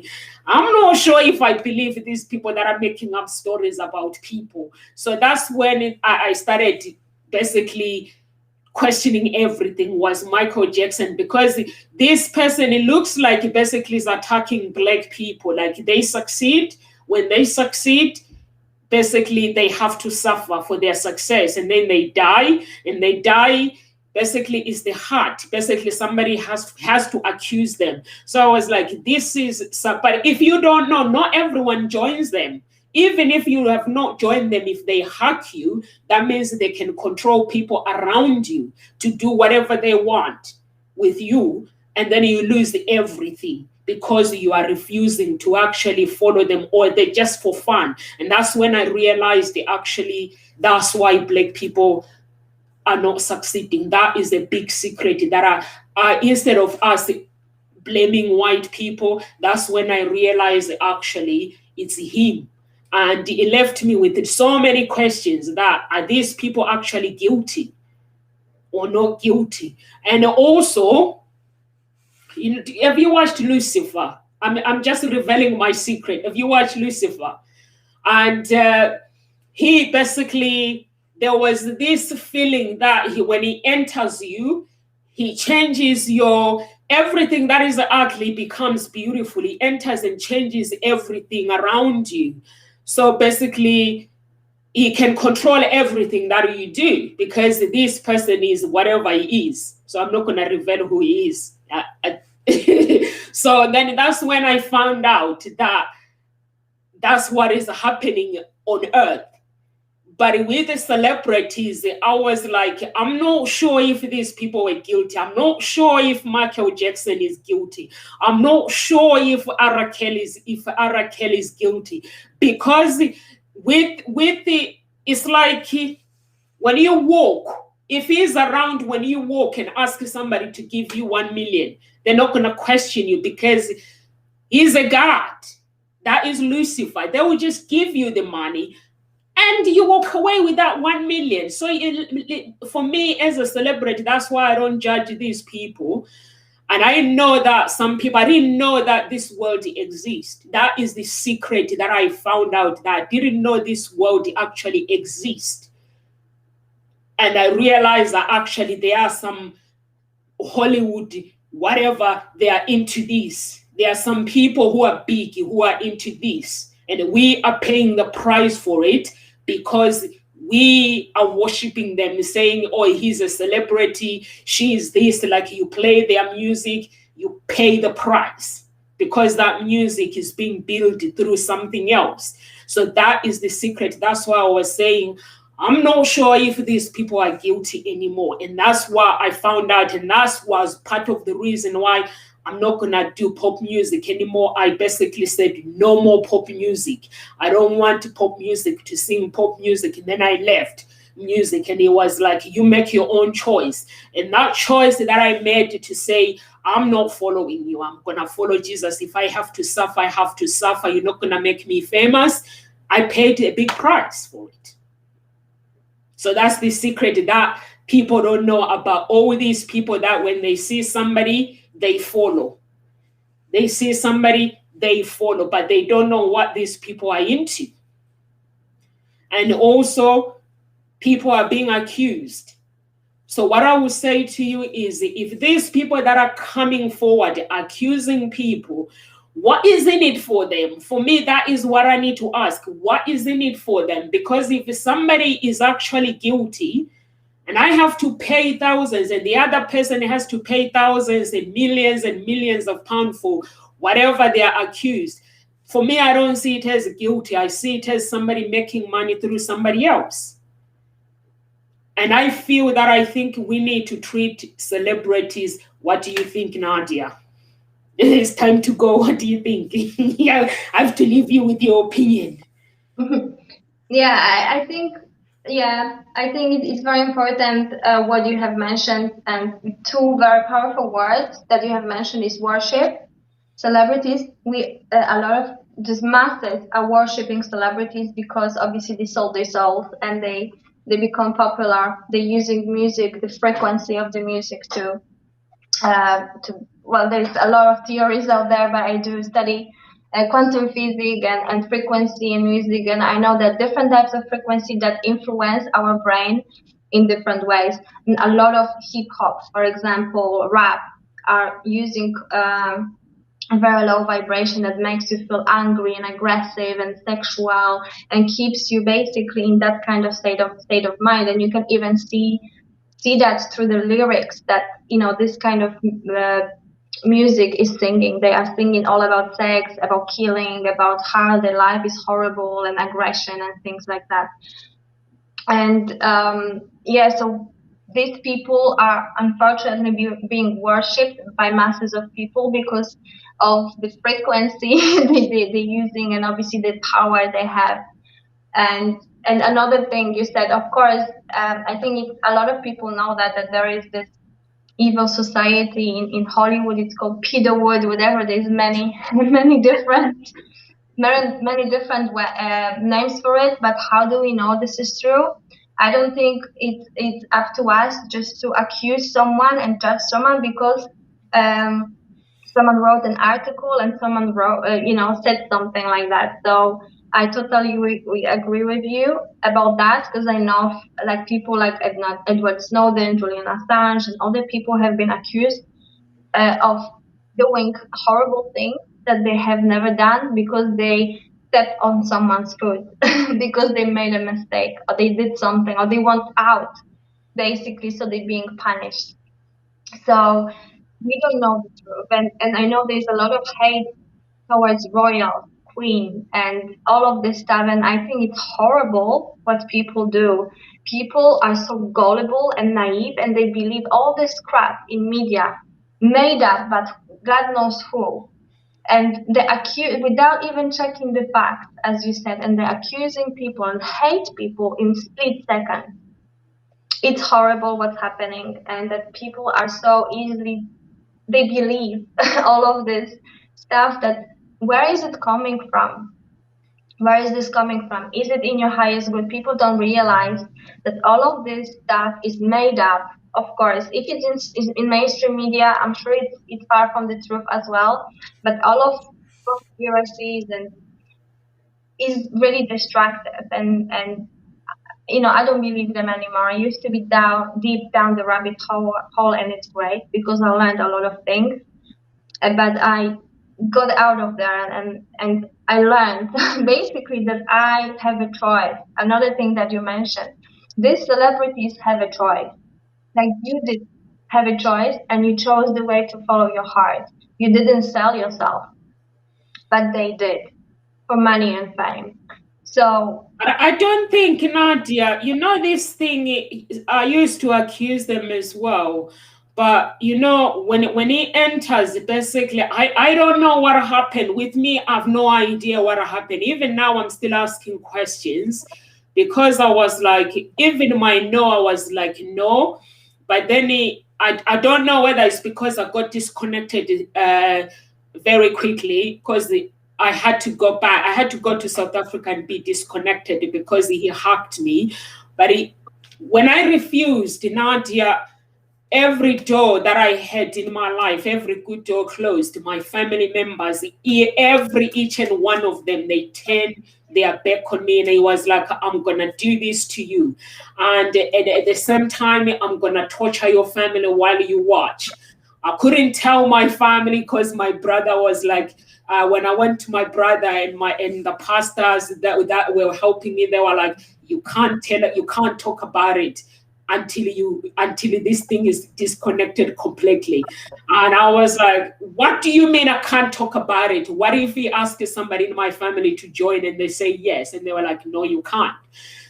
I'm not sure if I believe these people that are making up stories about people. So that's when I started basically questioning everything. Was Michael Jackson, because this person, it looks like basically is attacking Black people. Like they succeed. When they succeed, basically they have to suffer for their success, and then they die, and they die basically is the heart. Basically somebody has to accuse them. So I was like, this is, but if you don't know, not everyone joins them. Even if you have not joined them, if they hack you, that means they can control people around you to do whatever they want with you. And then you lose everything because you are refusing to actually follow them, or they're just for fun. And that's when I realized that's why Black people are not succeeding. That is a big secret that instead of us blaming white people, that's when I realized actually it's him. And it left me with so many questions that are these people actually guilty or not guilty? And also, have you watched Lucifer? I'm just revealing my secret. Have you watched Lucifer? And he basically, there was this feeling that when he enters you, he changes everything that is ugly becomes beautiful. He enters and changes everything around you. So basically, he can control everything that you do because this person is whatever he is. So I'm not going to reveal who he is. So then that's when I found out that that's what is happening on earth. But with the celebrities, I was like, I'm not sure if these people were guilty. I'm not sure if Michael Jackson is guilty. I'm not sure if R. Kelly is guilty. Because it's like when you walk, if he's around when you walk and ask somebody to give you 1 million, they're not going to question you because he's a god. That is Lucifer. They will just give you the money and you walk away with that 1 million. So for me as a celebrity, that's why I don't judge these people. And I know that some people, I didn't know that this world exists. That is the secret that I found out, that I didn't know this world actually exists. And I realized that actually there are some Hollywood, whatever, they are into this. There are some people who are big, who are into this. And we are paying the price for it because we are worshiping them, saying, oh, he's a celebrity, she is this. Like, you play their music, you pay the price because that music is being built through something else. So that is the secret. That's why I was saying, I'm not sure if these people are guilty anymore. And that's why I found out. And that was part of the reason why I'm not going to do pop music anymore. I basically said, no more pop music. I don't want pop music to sing pop music. And then I left music, and it was like, you make your own choice. And that choice that I made to say, I'm not following you. I'm going to follow Jesus. If I have to suffer, I have to suffer. You're not going to make me famous. I paid a big price for it. So that's the secret that people don't know about all these people, that when they see somebody, they follow. They see somebody, they follow, but they don't know what these people are into. And also, people are being accused. So what I will say to you is, if these people that are coming forward accusing people, what is in it for them? For me, that is what I need to ask. What is in it for them? Because if somebody is actually guilty, and I have to pay thousands, and the other person has to pay thousands and millions of pounds for whatever they are accused. For me, I don't see it as guilty. I see it as somebody making money through somebody else. And I feel that I think we need to treat celebrities. What do you think, Nadia? It's time to go. What do you think? Yeah, I have to leave you with your opinion. Yeah, I think it's very important what you have mentioned, and two very powerful words that you have mentioned is worship. Celebrities, a lot of just masses are worshiping celebrities because obviously they sold their souls and they become popular. They're using music, the frequency of the music to well, there's a lot of theories out there, but I do study quantum physics and frequency in music, and I know that different types of frequency that influence our brain in different ways. And a lot of hip hop, for example, rap, are using a very low vibration that makes you feel angry and aggressive and sexual and keeps you basically in that kind of state of mind. And you can even see that through the lyrics that, you know, this kind of music is singing. They are singing all about sex, about killing, about how their life is horrible and aggression and things like that. And so these people are unfortunately being worshipped by masses of people because of the frequency they're using and obviously the power they have. And another thing you said, of course, I think a lot of people know that there is this evil society in Hollywood. It's called Pedowood, whatever. There's many different names for it. But how do we know this is true? I don't think it's up to us just to accuse someone and judge someone because someone wrote an article and someone said something like that. So I totally we agree with you about that, because I know like people like Edward Snowden, Julian Assange, and other people have been accused of doing horrible things that they have never done because they step on someone's foot because they made a mistake or they did something or they want out, basically, so they're being punished. So we don't know the truth, and I know there's a lot of hate towards royal queen and all of this stuff, and I think it's horrible what people do. People are so gullible and naive, and they believe all this crap in media, made up, but God knows who. And they accuse without even checking the facts, as you said, and they're accusing people and hate people in split seconds. It's horrible what's happening, and that people are so easily, they believe all of this stuff. That where is it coming from? Where is this coming from? Is it in your highest good? People don't realize that all of this stuff is made up. Of course, if it's in mainstream media, I'm sure it's far from the truth as well. But all of conspiracies and is really destructive, and I don't believe them anymore. I used to be deep down the rabbit hole, and it's great because I learned a lot of things. But I got out of there, and I learned basically that I have a choice. Another thing that you mentioned, these celebrities have a choice. Like you did have a choice, and you chose the way to follow your heart. You didn't sell yourself, but they did for money and fame. So I don't think, Nadia, this thing, I used to accuse them as well. But, when he enters, basically, I don't know what happened. With me, I have no idea what happened. Even now, I'm still asking questions because I was like, even my no, I was like, no. But then I don't know whether it's because I got disconnected very quickly because I had to go back. I had to go to South Africa and be disconnected because he hacked me. But when I refused, Nadia, every door that I had in my life, every good door closed. My family members, each and one of them, they turned their back on me, and it was like, I'm gonna do this to you, and at the same time, I'm gonna torture your family while you watch. I couldn't tell my family because my brother was like, when I went to my brother and the pastors that were helping me, they were like, you can't tell it, you can't talk about it until this thing is disconnected completely. And I was like, what do you mean I can't talk about it? What if he asks somebody in my family to join and they say yes? And they were like, no, you can't.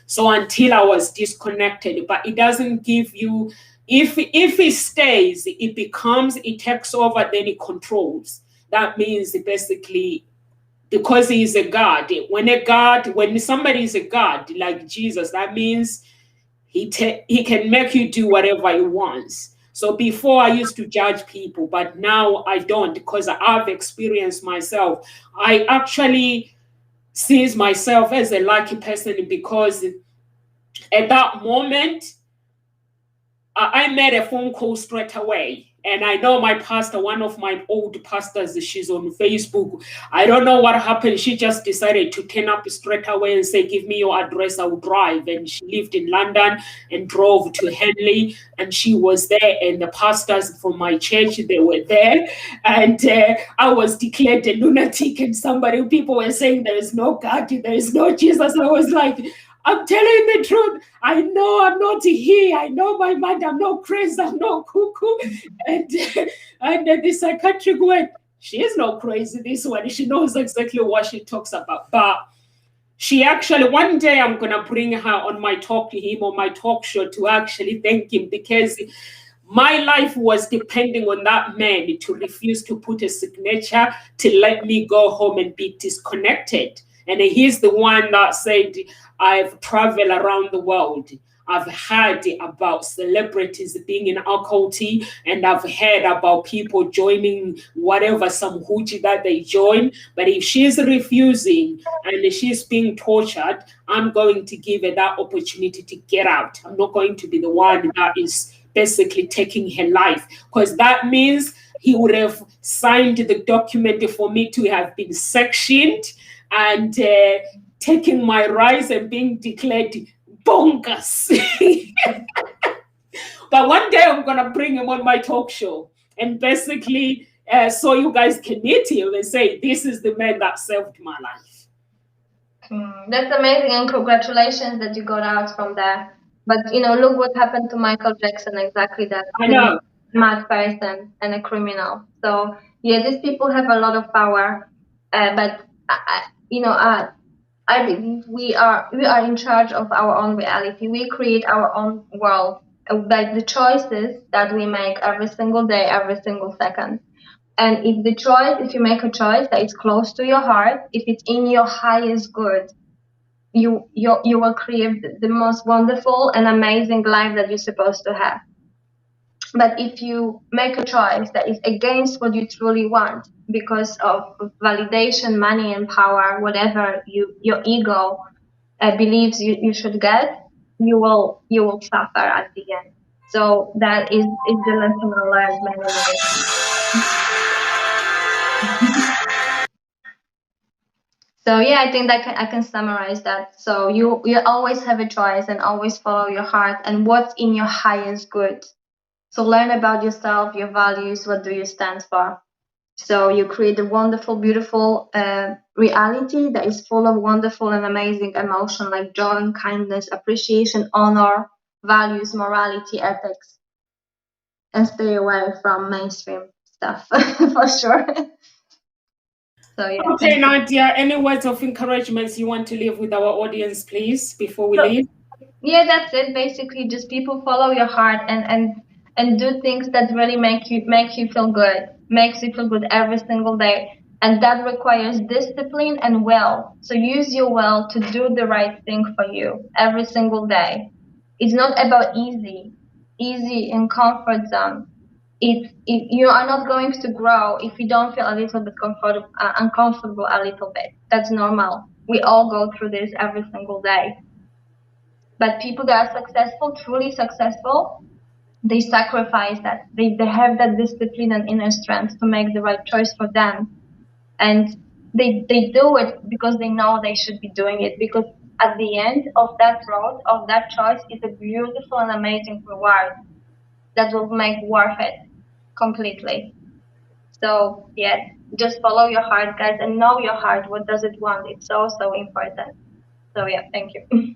So until I was disconnected, but it doesn't give you, if it stays, it takes over, then it controls. That means basically, because he is a God, when somebody is a God like Jesus, that means he can make you do whatever he wants. So before I used to judge people, but now I don't, because I've experienced myself. I actually see myself as a lucky person because at that moment, I made a phone call straight away. And I know my pastor, one of my old pastors, she's on Facebook. I don't know what happened. She just decided to turn up straight away and say, give me your address, I'll drive. And she lived in London and drove to Henley. And she was there. And the pastors from my church, they were there. And I was declared a lunatic. And people were saying there is no God, there is no Jesus. I was like, I'm telling the truth. I know I'm not here. I know my mind. I'm not crazy. I'm not cuckoo. And the psychiatric went, she is not crazy, this one. She knows exactly what she talks about. But she actually, one day I'm going to bring her on my talk to him, on my talk show, to actually thank him, because my life was depending on that man to refuse to put a signature to let me go home and be disconnected. And he's the one that said, I've traveled around the world. I've heard about celebrities being in occulty, and I've heard about people joining whatever, some hoochie that they join. But if she's refusing and she's being tortured, I'm going to give her that opportunity to get out. I'm not going to be the one that is basically taking her life, because that means he would have signed the document for me to have been sectioned and taking my rights and being declared bonkers. But one day I'm going to bring him on my talk show and basically so you guys can meet him and say, this is the man that saved my life. That's amazing, and congratulations that you got out from there. But look what happened to Michael Jackson. Exactly that. I know. Mad person and a criminal. So yeah, these people have a lot of power. But I believe we are in charge of our own reality. We create our own world by the choices that we make every single day, every single second. And if you make a choice that is close to your heart, if it's in your highest good, you will create the most wonderful and amazing life that you're supposed to have. But if you make a choice that is against what you truly want because of validation, money, and power, whatever your ego believes you should get, you will suffer at the end. So that is the lesson I learned many ways. So yeah, I think that I can summarize that. So you always have a choice and always follow your heart and what's in your highest good. So learn about yourself, your values, what do you stand for. So you create a wonderful, beautiful reality that is full of wonderful and amazing emotion like joy, kindness, appreciation, honor, values, morality, ethics, and stay away from mainstream stuff for sure. So yeah. Okay, Nadia, any words of encouragement you want to leave with our audience, please, before we leave? Yeah, that's it. Basically, just people follow your heart and do things that really make you feel good, makes you feel good every single day, and that requires discipline and will. So use your will to do the right thing for you every single day. It's not about easy in comfort zone. You are not going to grow if you don't feel a little bit uncomfortable a little bit. That's normal. We all go through this every single day. But people that are successful, truly successful, they sacrifice that. They have that discipline and inner strength to make the right choice for them. And they do it because they know they should be doing it. Because at the end of that road, of that choice, is a beautiful and amazing reward that will make worth it completely. So yeah, just follow your heart, guys, and know your heart. What does it want? It's so important. So yeah, thank you.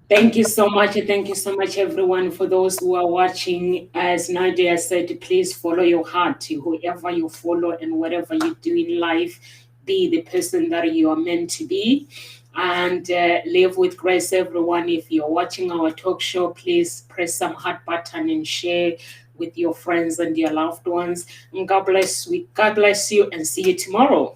Thank you so much. Thank you so much, everyone, for those who are watching. As Nadia said, please follow your heart. Whoever you follow and whatever you do in life, be the person that you are meant to be. And live with grace, everyone. If you're watching our talk show, please press some heart button and share with your friends and your loved ones. And God bless you and see you tomorrow.